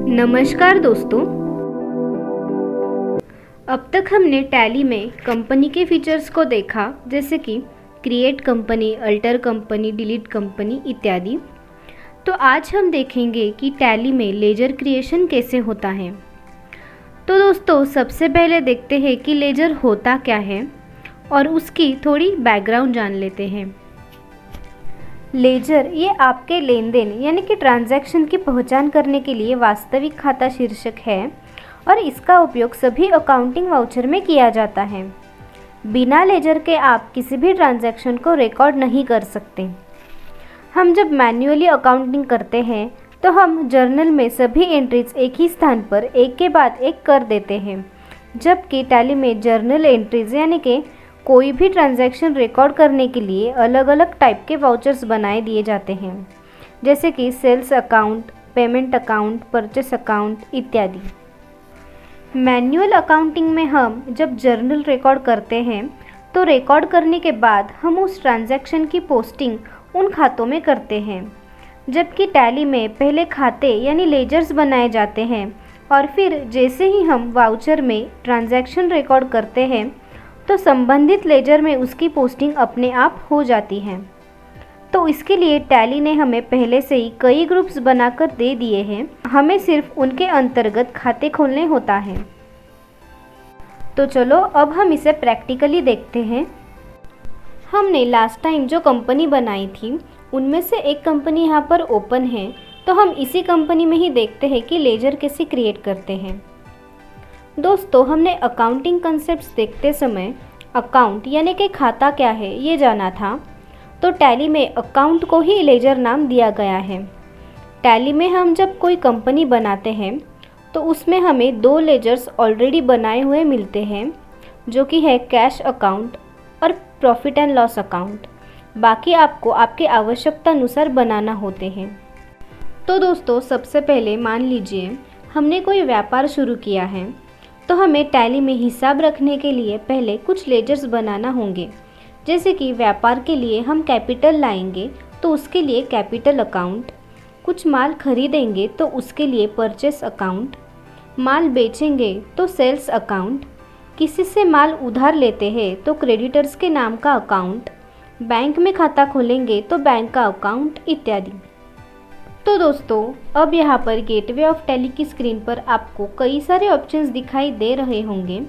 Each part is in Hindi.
नमस्कार दोस्तों। अब तक हमने टैली में कंपनी के फीचर्स को देखा, जैसे कि create company, alter company, delete company इत्यादि। तो आज हम देखेंगे कि टैली में लेजर क्रिएशन कैसे होता है। तो दोस्तों, सबसे पहले देखते हैं कि लेजर होता क्या है और उसकी थोड़ी बैकग्राउंड जान लेते हैं। लेजर ये आपके लेन देन यानी कि ट्रांजैक्शन की पहचान करने के लिए वास्तविक खाता शीर्षक है और इसका उपयोग सभी अकाउंटिंग वाउचर में किया जाता है। बिना लेजर के आप किसी भी ट्रांजैक्शन को रिकॉर्ड नहीं कर सकते। हम जब मैन्युअली अकाउंटिंग करते हैं तो हम जर्नल में सभी एंट्रीज एक ही स्थान पर एक के बाद एक कर देते हैं, जबकि टैली में जर्नल एंट्रीज यानी कि कोई भी ट्रांजैक्शन रिकॉर्ड करने के लिए अलग अलग टाइप के वाउचर्स बनाए दिए जाते हैं, जैसे कि sales account, payment account, purchase account इत्यादि। मैन्युअल अकाउंटिंग में हम जब जर्नल रिकॉर्ड करते हैं तो रिकॉर्ड करने के बाद हम उस ट्रांजैक्शन की पोस्टिंग उन खातों में करते हैं, जबकि टैली में पहले खाते यानी लेजर्स बनाए जाते हैं और फिर जैसे ही हम वाउचर में ट्रांजैक्शन रिकॉर्ड करते हैं तो संबंधित लेजर में उसकी पोस्टिंग अपने आप हो जाती है। तो इसके लिए टैली ने हमें पहले से ही कई ग्रुप्स बनाकर दे दिए हैं, हमें सिर्फ उनके अंतर्गत खाते खोलने होता है। तो चलो अब हम इसे प्रैक्टिकली देखते हैं। हमने लास्ट टाइम जो कंपनी बनाई थी उनमें से एक कंपनी यहाँ पर ओपन है, तो हम इसी कंपनी में ही देखते हैं कि लेजर कैसे क्रिएट करते हैं। दोस्तों, हमने अकाउंटिंग कंसेप्ट्स देखते समय अकाउंट यानी कि खाता क्या है ये जाना था, तो टैली में अकाउंट को ही लेजर नाम दिया गया है। टैली में हम जब कोई कंपनी बनाते हैं तो उसमें हमें दो लेजर्स ऑलरेडी बनाए हुए मिलते हैं, जो कि है कैश अकाउंट और प्रॉफिट एंड लॉस अकाउंट। बाकी आपको आपकी आवश्यकता अनुसार बनाना होते हैं। तो दोस्तों, सबसे पहले मान लीजिए हमने कोई व्यापार शुरू किया है, तो हमें टैली में हिसाब रखने के लिए पहले कुछ लेजर्स बनाना होंगे। जैसे कि व्यापार के लिए हम कैपिटल लाएंगे तो उसके लिए कैपिटल अकाउंट, कुछ माल खरीदेंगे तो उसके लिए परचेस अकाउंट, माल बेचेंगे तो सेल्स अकाउंट, किसी से माल उधार लेते हैं तो क्रेडिटर्स के नाम का अकाउंट, बैंक में खाता खोलेंगे तो बैंक का अकाउंट इत्यादि। तो दोस्तों, अब यहाँ पर गेटवे ऑफ टैली की स्क्रीन पर आपको कई सारे ऑप्शंस दिखाई दे रहे होंगे।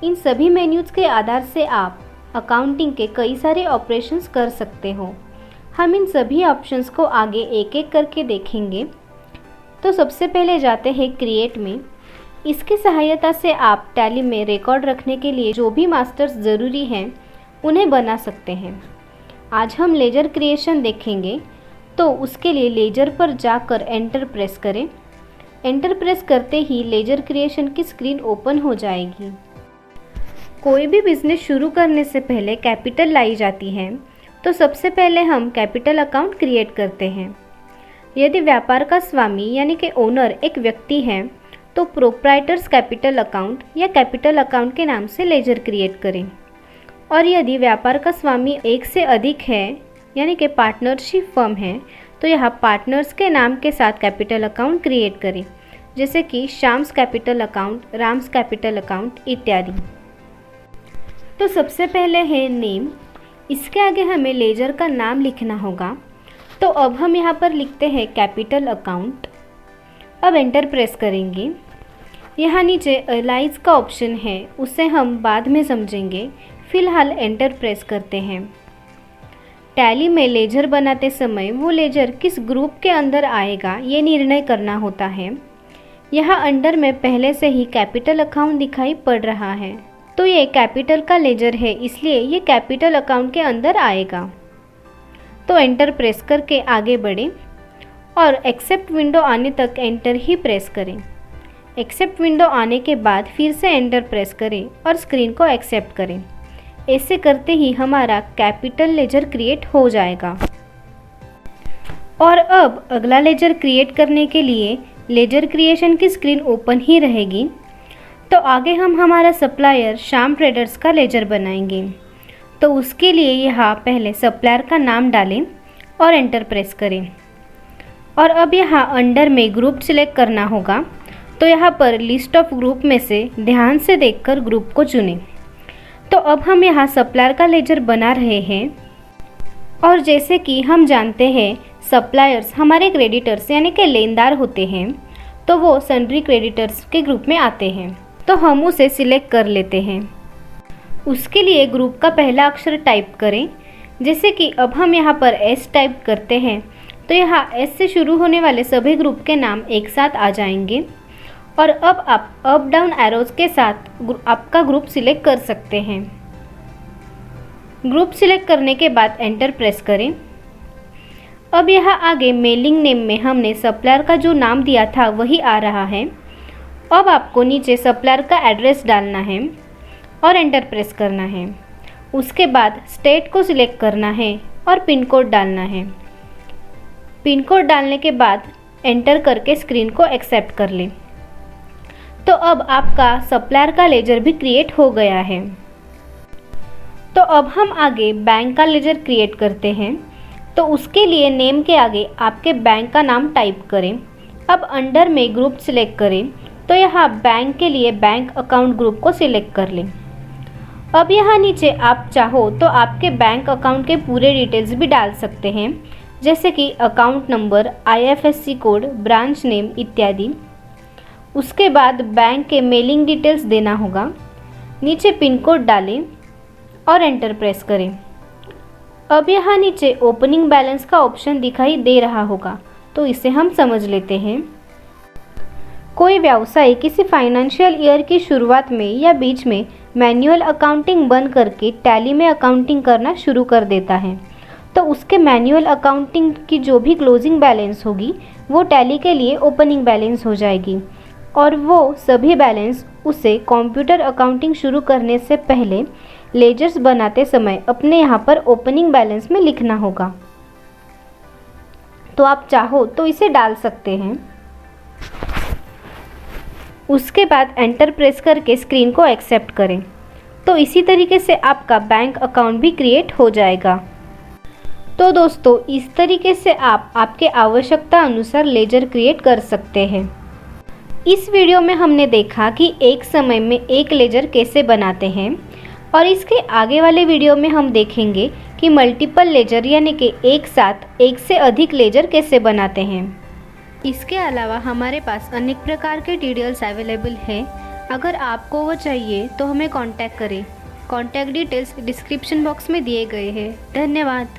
इन सभी मेन्यूज़ के आधार से आप अकाउंटिंग के कई सारे ऑपरेशंस कर सकते हो। हम इन सभी ऑप्शंस को आगे एक एक करके देखेंगे। तो सबसे पहले जाते हैं क्रिएट में। इसकी सहायता से आप टैली में रिकॉर्ड रखने के लिए जो भी मास्टर्स ज़रूरी हैं उन्हें बना सकते हैं। आज हम लेजर क्रिएशन देखेंगे, तो उसके लिए लेजर पर जाकर एंटर प्रेस करें। एंटर प्रेस करते ही लेजर क्रिएशन की स्क्रीन ओपन हो जाएगी। कोई भी बिजनेस शुरू करने से पहले कैपिटल लाई जाती है, तो सबसे पहले हम कैपिटल अकाउंट क्रिएट करते हैं। यदि व्यापार का स्वामी यानी कि ओनर एक व्यक्ति है तो प्रोप्राइटर्स कैपिटल अकाउंट या कैपिटल अकाउंट के नाम से लेजर क्रिएट करें। और यदि व्यापार का स्वामी एक से अधिक है यानी कि पार्टनरशिप फर्म है, तो यहाँ पार्टनर्स के नाम के साथ कैपिटल अकाउंट क्रिएट करें, जैसे कि Shyam's capital account, Ram's capital account इत्यादि। तो सबसे पहले है नेम। इसके आगे हमें लेजर का नाम लिखना होगा, तो अब हम यहाँ पर लिखते हैं कैपिटल अकाउंट। अब एंटर प्रेस करेंगे। यहाँ नीचे एलाइज का ऑप्शन है, उसे हम बाद में समझेंगे। फिलहाल एंटर प्रेस करते हैं। टैली में लेजर बनाते समय वो लेजर किस ग्रुप के अंदर आएगा ये निर्णय करना होता है। यहाँ अंडर में पहले से ही कैपिटल अकाउंट दिखाई पड़ रहा है, तो ये कैपिटल का लेजर है, इसलिए ये कैपिटल अकाउंट के अंदर आएगा। तो एंटर प्रेस करके आगे बढ़ें और एक्सेप्ट विंडो आने तक एंटर ही प्रेस करें। एक्सेप्ट विंडो आने के बाद फिर से एंटर प्रेस करें और स्क्रीन को एक्सेप्ट करें। ऐसे करते ही हमारा कैपिटल लेजर क्रिएट हो जाएगा। और अब अगला लेजर क्रिएट करने के लिए लेजर क्रिएशन की स्क्रीन ओपन ही रहेगी। तो आगे हम हमारा सप्लायर श्याम ट्रेडर्स का लेजर बनाएंगे। तो उसके लिए यहाँ पहले सप्लायर का नाम डालें और एंटर प्रेस करें। और अब यहाँ अंडर में ग्रुप सिलेक्ट करना होगा, तो यहाँ पर लिस्ट ऑफ ग्रुप में से ध्यान से देखकर ग्रुप को चुनें। तो अब हम यहाँ सप्लायर का लेजर बना रहे हैं और जैसे कि हम जानते हैं सप्लायर्स हमारे क्रेडिटर्स यानी कि लेनदार होते हैं, तो वो सन्ड्री क्रेडिटर्स के ग्रुप में आते हैं। तो हम उसे सिलेक्ट कर लेते हैं। उसके लिए ग्रुप का पहला अक्षर टाइप करें। जैसे कि अब हम यहाँ पर एस टाइप करते हैं तो यहाँ एस से शुरू होने वाले सभी ग्रुप के नाम एक साथ आ जाएंगे और अब आप अप डाउन एरोज के साथ आपका ग्रुप सिलेक्ट कर सकते हैं। ग्रुप सिलेक्ट करने के बाद एंटर प्रेस करें। अब यहाँ आगे मेलिंग नेम में हमने सप्लायर का जो नाम दिया था वही आ रहा है। अब आपको नीचे सप्लायर का एड्रेस डालना है और एंटर प्रेस करना है। उसके बाद स्टेट को सिलेक्ट करना है और पिन कोड डालना है। पिन कोड डालने के बाद एंटर करके स्क्रीन को एक्सेप्ट कर लें। तो अब आपका सप्लायर का लेजर भी क्रिएट हो गया है। तो अब हम आगे बैंक का लेजर क्रिएट करते हैं। तो उसके लिए नेम के आगे आपके बैंक का नाम टाइप करें। अब अंडर में ग्रुप सिलेक्ट करें तो यहाँ बैंक के लिए बैंक अकाउंट ग्रुप को सिलेक्ट कर लें। अब यहाँ नीचे आप चाहो तो आपके बैंक अकाउंट के पूरे डिटेल्स भी डाल सकते हैं, जैसे कि account number, IFSC code, branch name इत्यादि। उसके बाद बैंक के मेलिंग डिटेल्स देना होगा। नीचे पिन कोड डालें और एंटर प्रेस करें। अब यहाँ नीचे ओपनिंग बैलेंस का ऑप्शन दिखाई दे रहा होगा, तो इसे हम समझ लेते हैं। कोई व्यवसायी किसी फाइनेंशियल ईयर की शुरुआत में या बीच में मैनुअल अकाउंटिंग बंद करके टैली में अकाउंटिंग करना शुरू कर देता है, तो उसके मैनुअल अकाउंटिंग की जो भी क्लोजिंग बैलेंस होगी वो टैली के लिए ओपनिंग बैलेंस हो जाएगी और वो सभी बैलेंस उसे कंप्यूटर अकाउंटिंग शुरू करने से पहले लेजर्स बनाते समय अपने यहाँ पर ओपनिंग बैलेंस में लिखना होगा। तो आप चाहो तो इसे डाल सकते हैं। उसके बाद एंटर प्रेस करके स्क्रीन को एक्सेप्ट करें। तो इसी तरीके से आपका बैंक अकाउंट भी क्रिएट हो जाएगा। तो दोस्तों, इस तरीके से आप आपके आवश्यकता अनुसार लेजर क्रिएट कर सकते हैं। इस वीडियो में हमने देखा कि एक समय में एक लेजर कैसे बनाते हैं और इसके आगे वाले वीडियो में हम देखेंगे कि मल्टीपल लेजर यानी कि एक साथ एक से अधिक लेजर कैसे बनाते हैं। इसके अलावा हमारे पास अनेक प्रकार के ट्यूटोरियल्स अवेलेबल हैं। अगर आपको वो चाहिए तो हमें कांटेक्ट करें। कांटेक्ट डिटेल्स डिस्क्रिप्शन बॉक्स में दिए गए हैं। धन्यवाद।